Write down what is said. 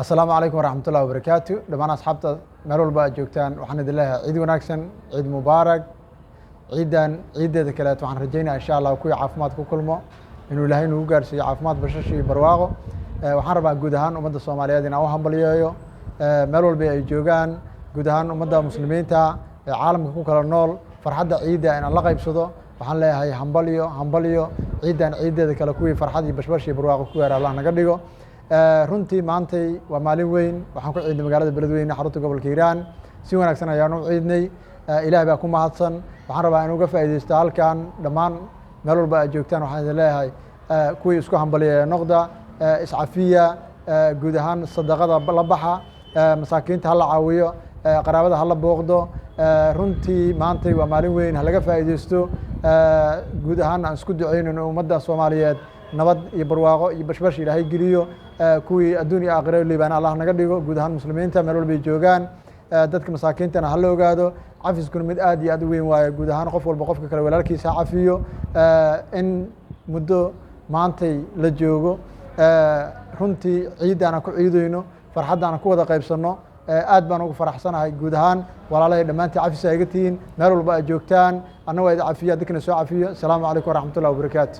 السلام عليكم ورحمة الله وبركاته. دمان أصحابتا مالول با جوجتان waxaan idin leeyahay ciid wanaagsan, ciid mubaarak. ciideeda kale waxaan rajeynaa insha Allah ku caafimaad ku kulmo inuu Ilaahay nagu gaarsiiyo caafimaad bashash iyo barwaaqo. Waxaan rabaa guud ahaan ummadda Soomaaliyeed inaan u hambaliyeeyo meel walba ay joogaan, guud ahaan ummadda muslimiinta ee caalamka ku kala nool farxadda ciida inaan la qaybsado. waxaan leeyahay hambaliyo ciidan ciideeda kale kuwii farxad iyo bashbash iyo barwaaqo ku gaar Allah naga dhigo. runtii maantay waa maalin weyn, waxaan ku ciidnay magaalada Beledweyne xarunta gobolka Hiiraan. Si wanaagsan ayaan u ciidnay, Ilaahay baa ku mahadsan. waxaan rabaa inaan uga faa'iideysto halkan dhammaan meel walba ay joogtaan. waxaan idin leeyahay kuwii isku hambaliyeeya noqda, iscafiya, guud ahaan sadaqada la baxa, masaakiinta ha la caawiyo, qaraabada ha la booqdo. runtii maantay waa maalin weyn, ha laga faa'iideysto. guud ahaan aan isku duceynayno ummadda Soomaaliyeed nabad iyo barwaaqo iyo bashbash Ilaahay geliyo. kuwii adduun iyo aakhiro liibaan Allah naga dhigo. guud ahaan muslimiinta meel walba ay joogaan, dadka masaakiintana ha la ogaado. cafiskuna mid aad iyo aad u weyn waaye. guud ahaan qof walba qofka kale walaalkiisa ha cafiyo. in muddo maantay la joogo, runtii ciidana ku ciidayno, farxadana ku wada qaybsanno. aad baan ugu faraxsanahay. guud ahaan walaalahay dhammaantii cafis ay iga tihiin meel walba ay joogtaan. anna waa idin cafiya, dadkana soo cafiyo. asalaamu calaykum waraxmatullahi wabarakaatu.